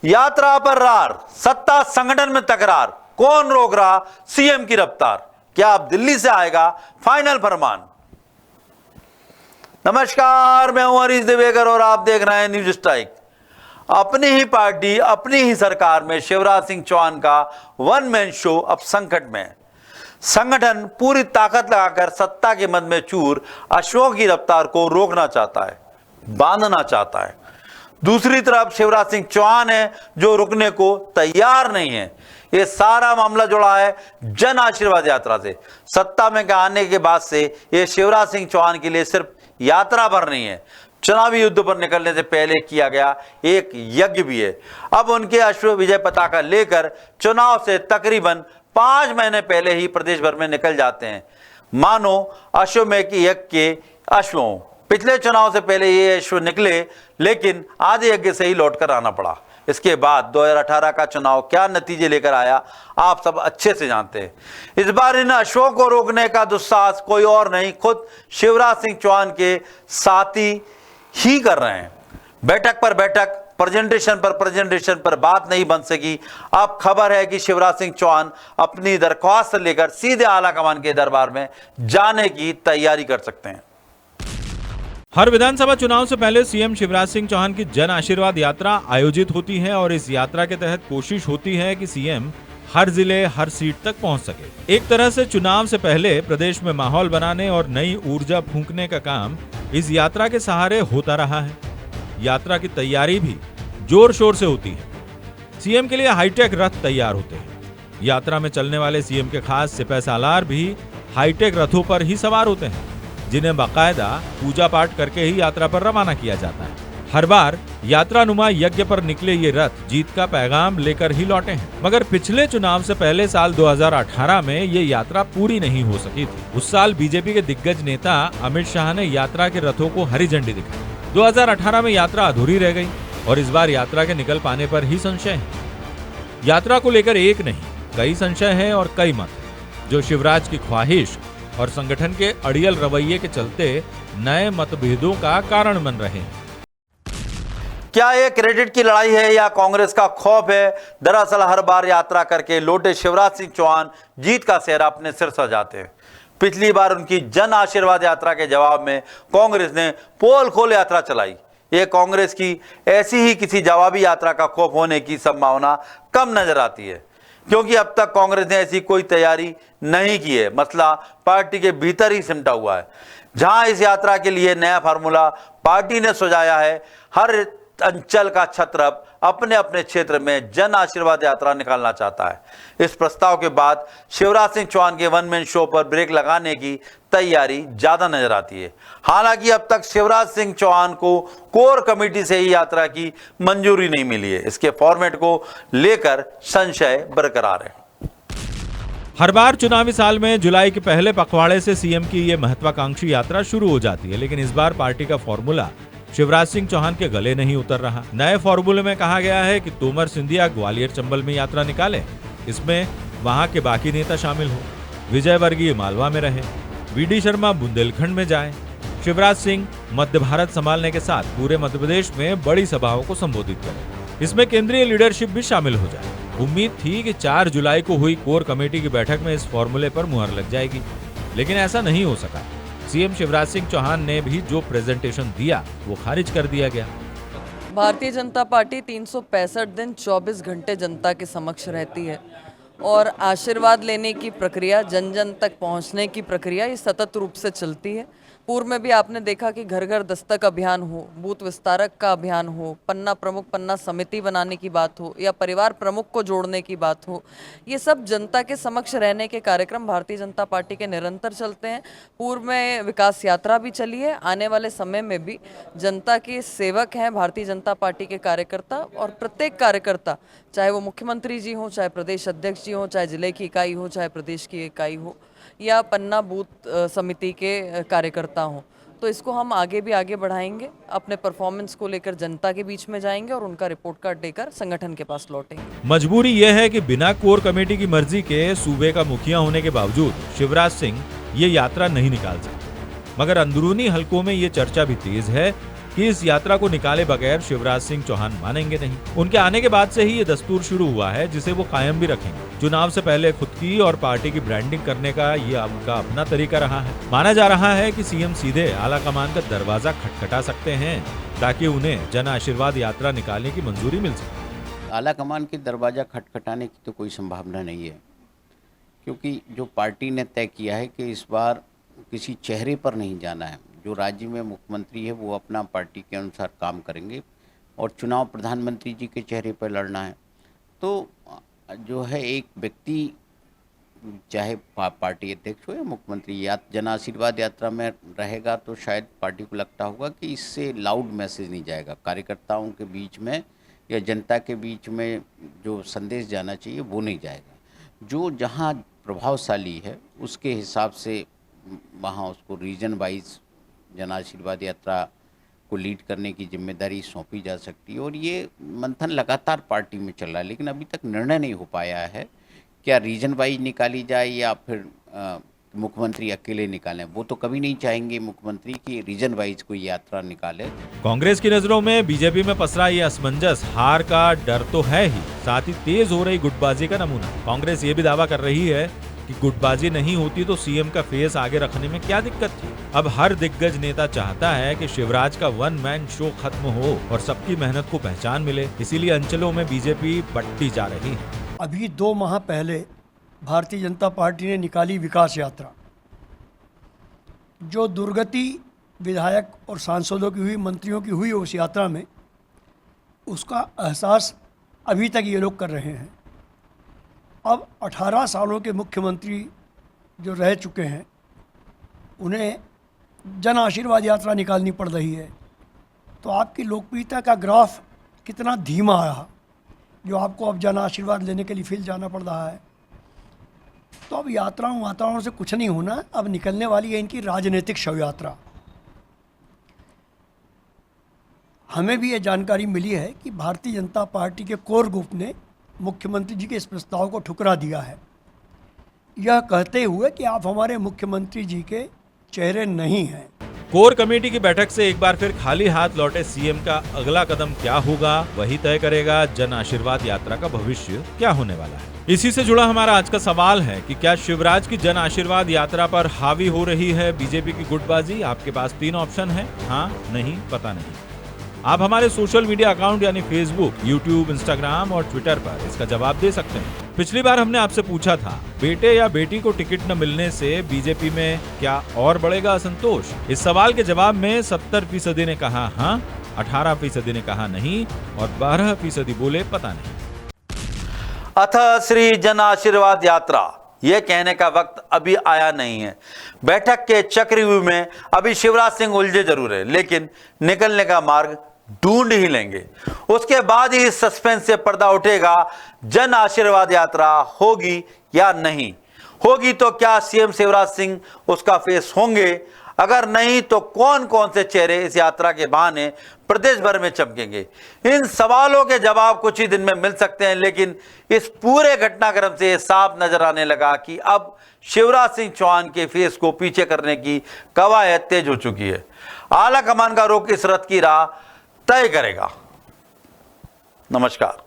यात्रा पर रार, सत्ता संगठन में तकरार, कौन रोक रहा सीएम की रफ्तार? क्या अब दिल्ली से आएगा फाइनल फरमान? नमस्कार, मैं हूं हरीश दिवेकर और आप देख रहे हैं न्यूज स्ट्राइक। अपनी ही पार्टी, अपनी ही सरकार में शिवराज सिंह चौहान का वन मैन शो अब संकट में है। संगठन पूरी ताकत लगाकर सत्ता के मद में चूर अशोक की रफ्तार को रोकना चाहता है, बांधना चाहता है। दूसरी तरफ शिवराज सिंह चौहान है जो रुकने को तैयार नहीं है। ये सारा मामला जुड़ा है जन आशीर्वाद यात्रा से। सत्ता में आने के बाद से ये शिवराज सिंह चौहान के लिए सिर्फ यात्रा भर नहीं है, चुनावी युद्ध पर निकलने से पहले किया गया एक यज्ञ भी है। अब उनके अश्व विजय पताका लेकर चुनाव से तकरीबन 5 महीने पहले ही प्रदेश भर में निकल जाते हैं, मानो अश्वमेध के यज्ञ के अश्वों। पिछले चुनाव से पहले ये अश्व निकले, लेकिन आधे यज्ञ से ही लौटकर आना पड़ा। इसके बाद 2018 का चुनाव क्या नतीजे लेकर आया आप सब अच्छे से जानते हैं। इस बार इन अश्वों को रोकने का दुस्साहस कोई और नहीं, खुद शिवराज सिंह चौहान के साथी ही कर रहे हैं। बैठक पर बैठक, प्रेजेंटेशन पर बात नहीं बन सकी। अब खबर है कि शिवराज सिंह चौहान अपनी दरख्वास्त लेकर सीधे आला कमान के दरबार में जाने की तैयारी कर सकते हैं। हर विधानसभा चुनाव से पहले सीएम शिवराज सिंह चौहान की जन आशीर्वाद यात्रा आयोजित होती है और इस यात्रा के तहत कोशिश होती है कि सीएम हर जिले, हर सीट तक पहुंच सके। एक तरह से चुनाव से पहले प्रदेश में माहौल बनाने और नई ऊर्जा फूंकने का काम इस यात्रा के सहारे होता रहा है। यात्रा की तैयारी भी जोर शोर से होती है। सीएम के लिए हाईटेक रथ तैयार होते हैं। यात्रा में चलने वाले सीएम के खास सिपह सालार भी हाईटेक रथों पर ही सवार होते हैं, जिन्हें बाकायदा पूजा पाठ करके ही यात्रा पर रवाना किया जाता है। हर बार यात्रानुमा यज्ञ पर निकले ये रथ जीत का पैगाम लेकर ही लौटे हैं। मगर पिछले चुनाव से पहले साल 2018 में ये यात्रा पूरी नहीं हो सकी थी। उस साल बीजेपी के दिग्गज नेता अमित शाह ने यात्रा के रथों को हरी झंडी दिखाई। 2018 में यात्रा अधूरी रह गई और इस बार यात्रा के निकल पाने पर ही संशय है। यात्रा को लेकर एक नहीं, कई संशय है और कई मत, जो शिवराज की ख्वाहिश और संगठन के अड़ियल रवैये के चलते नए मतभेदों का कारण बन रहे हैं। क्या ये क्रेडिट की लड़ाई है या कांग्रेस का खौफ है? दरअसल हर बार यात्रा करके लौटे शिवराज सिंह चौहान जीत का सेहरा अपने सिर सजाते हैं। पिछली बार उनकी जन आशीर्वाद यात्रा के जवाब में कांग्रेस ने पोल खोल यात्रा चलाई। ये कांग्रेस की ऐसी ही किसी जवाबी यात्रा का खौफ होने की संभावना कम नजर आती है, क्योंकि अब तक कांग्रेस ने ऐसी कोई तैयारी नहीं की है। मसला पार्टी के भीतर ही सिमटा हुआ है। जहां इस यात्रा के लिए नया फार्मूला पार्टी ने सुझाया है, हर अंचल का छत्रप अपने अपने क्षेत्र में जन आशीर्वाद यात्रा निकालना चाहता है। इस प्रस्ताव के बाद शिवराज सिंह चौहान के वन मैन शो पर ब्रेक लगाने की तैयारी ज्यादा नजर आती है। हालांकि अब तक शिवराज सिंह चौहान को कोर कमेटी से ही यात्रा की मंजूरी नहीं मिली है। इसके फॉर्मेट को लेकर संशय बरकरार है। हर बार चुनावी साल में जुलाई के पहले पखवाड़े से सीएम की ये महत्वाकांक्षी यात्रा शुरू हो जाती है, लेकिन इस बार पार्टी का फॉर्मूला शिवराज सिंह चौहान के गले नहीं उतर रहा। नए फॉर्मूले में कहा गया है कि तोमर सिंधिया ग्वालियर चंबल में यात्रा निकाले, इसमें वहां के बाकी नेता शामिल हो। विजय वर्गीय मालवा में रहे, वीडी शर्मा बुंदेलखंड में जाए, शिवराज सिंह मध्य भारत संभालने के साथ पूरे मध्य प्रदेश में बड़ी सभाओं को संबोधित करें। इसमें केंद्रीय लीडरशिप भी शामिल हो जाए। उम्मीद थी कि 4 जुलाई को हुई कोर कमेटी की बैठक में इस फॉर्मूले पर मुहर लग जाएगी, लेकिन ऐसा नहीं हो सका। सीएम शिवराज सिंह चौहान ने भी जो प्रेजेंटेशन दिया वो खारिज कर दिया गया। भारतीय जनता पार्टी 365 दिन 24 घंटे जनता के समक्ष रहती है और आशीर्वाद लेने की प्रक्रिया, जन जन तक पहुंचने की प्रक्रिया ये सतत रूप से चलती है। पूर्व में भी आपने देखा कि घर घर दस्तक अभियान हो, बूथ विस्तारक का अभियान हो, पन्ना प्रमुख पन्ना समिति बनाने की बात हो या परिवार प्रमुख को जोड़ने की बात हो, ये सब जनता के समक्ष रहने के कार्यक्रम भारतीय जनता पार्टी के निरंतर चलते हैं। पूर्व में विकास यात्रा भी चली है, आने वाले समय में भी जनता के सेवक हैं भारतीय जनता पार्टी के कार्यकर्ता, और प्रत्येक कार्यकर्ता, चाहे वो मुख्यमंत्री जी हो, चाहे प्रदेश अध्यक्ष जी हो, चाहे जिले की इकाई हो, चाहे प्रदेश की इकाई हो या पन्ना बूथ समिति के कार्यकर्ता हों, तो इसको हम आगे भी आगे बढ़ाएंगे। अपने परफॉर्मेंस को लेकर जनता के बीच में जाएंगे और उनका रिपोर्ट कार्ड देकर संगठन के पास लौटेंगे। मजबूरी यह है कि बिना कोर कमेटी की मर्जी के सूबे का मुखिया होने के बावजूद शिवराज सिंह ये यात्रा नहीं निकाल सकते। मगर अंदरूनी हलकों में ये चर्चा भी तेज है कि इस यात्रा को निकाले बगैर शिवराज सिंह चौहान मानेंगे नहीं। उनके आने के बाद से ही ये दस्तूर शुरू हुआ है, जिसे वो कायम भी रखेंगे। चुनाव से पहले खुद की और पार्टी की ब्रांडिंग करने का ये उनका अपना तरीका रहा है। माना जा रहा है कि सीएम सीधे आला कमान का दरवाजा खटखटा सकते हैं ताकि उन्हें जन आशीर्वाद यात्रा निकालने की मंजूरी मिल सके। आला कमान के दरवाज़ा खटखटाने की तो कोई संभावना नहीं है, क्योंकि जो पार्टी ने तय किया है कि इस बार किसी चेहरे पर नहीं जाना है। जो राज्य में मुख्यमंत्री है वो अपना पार्टी के अनुसार काम करेंगे और चुनाव प्रधानमंत्री जी के चेहरे पर लड़ना है। तो जो है एक व्यक्ति, चाहे पार्टी अध्यक्ष हो या मुख्यमंत्री, या जन आशीर्वाद यात्रा में रहेगा तो शायद पार्टी को लगता होगा कि इससे लाउड मैसेज नहीं जाएगा, कार्यकर्ताओं के बीच में या जनता के बीच में जो संदेश जाना चाहिए वो नहीं जाएगा। जो जहां प्रभावशाली है उसके हिसाब से वहां उसको रीजन वाइज जन आशीर्वाद यात्रा को लीड करने की जिम्मेदारी सौंपी जा सकती है। और ये मंथन लगातार पार्टी में चल रहा है, लेकिन अभी तक निर्णय नहीं हो पाया है क्या रीजन वाइज निकाली जाए या फिर मुख्यमंत्री अकेले निकालें। वो तो कभी नहीं चाहेंगे मुख्यमंत्री की रीजन वाइज कोई यात्रा निकाले। कांग्रेस की नजरों में बीजेपी में पसरा ये असमंजस हार का डर तो है ही, साथ ही तेज हो रही गुटबाजी का नमूना। कांग्रेस ये भी दावा कर रही है कि गुटबाजी नहीं होती तो सीएम का फेस आगे रखने में क्या दिक्कत थी। अब हर दिग्गज नेता चाहता है कि शिवराज का वन मैन शो खत्म हो और सबकी मेहनत को पहचान मिले, इसीलिए अंचलों में बीजेपी बंटती जा रही है। अभी 2 माह पहले भारतीय जनता पार्टी ने निकाली विकास यात्रा। जो दुर्गति विधायक और सांसदों की हुई, मंत्रियों की हुई उस यात्रा में, उसका एहसास अभी तक ये लोग कर रहे हैं। अब 18 सालों के मुख्यमंत्री जो रह चुके हैं उन्हें जन आशीर्वाद यात्रा निकालनी पड़ रही है। तो आपकी लोकप्रियता का ग्राफ कितना धीमा रहा, जो आपको अब जन आशीर्वाद लेने के लिए फिर जाना पड़ रहा है। तो अब यात्राओं से कुछ नहीं होना, अब निकलने वाली है इनकी राजनीतिक शव यात्रा। हमें भी ये जानकारी मिली है कि भारतीय जनता पार्टी के कोर ग्रुप ने मुख्यमंत्री जी के इस प्रस्ताव को ठुकरा दिया है, यह कहते हुए कि आप हमारे मुख्यमंत्री जी के चेहरे नहीं हैं। कोर कमेटी की बैठक से एक बार फिर खाली हाथ लौटे सीएम का अगला कदम क्या होगा, वही तय करेगा जन आशीर्वाद यात्रा का भविष्य क्या होने वाला है। इसी से जुड़ा हमारा आज का सवाल है कि क्या शिवराज की जन आशीर्वाद यात्रा पर हावी हो रही है बीजेपी की गुटबाजी? आपके पास 3 ऑप्शन है, हाँ, नहीं, पता नहीं। आप हमारे सोशल मीडिया अकाउंट यानी फेसबुक, यूट्यूब, इंस्टाग्राम और ट्विटर पर इसका जवाब दे सकते हैं। पिछली बार हमने आपसे पूछा था, बेटे या बेटी को टिकट न मिलने से बीजेपी में क्या और बढ़ेगा असंतोष? इस सवाल के जवाब में 70% ने कहा हाँ, 18% ने कहा नहीं और 12% बोले पता नहीं। अतः श्री जन आशीर्वाद यात्रा, यह कहने का वक्त अभी आया नहीं है। बैठक के चक्रव्यूह में अभी शिवराज सिंह उलझे जरूर है, लेकिन निकलने का मार्ग ढूंढ ही लेंगे। उसके बाद ही इस सस्पेंस से पर्दा उठेगा, जन आशीर्वाद यात्रा होगी या नहीं होगी। तो क्या सीएम शिवराज सिंह उसका फेस होंगे? अगर नहीं तो कौन कौन से चेहरे इस यात्रा के बहाने प्रदेश भर में चमकेंगे? इन सवालों के जवाब कुछ ही दिन में मिल सकते हैं, लेकिन इस पूरे घटनाक्रम से साफ नजर आने लगा कि अब शिवराज सिंह चौहान के फेस को पीछे करने की कवायद तेज हो चुकी है। आला कमान का रुख इस रथ की राह तय करेगा। नमस्कार।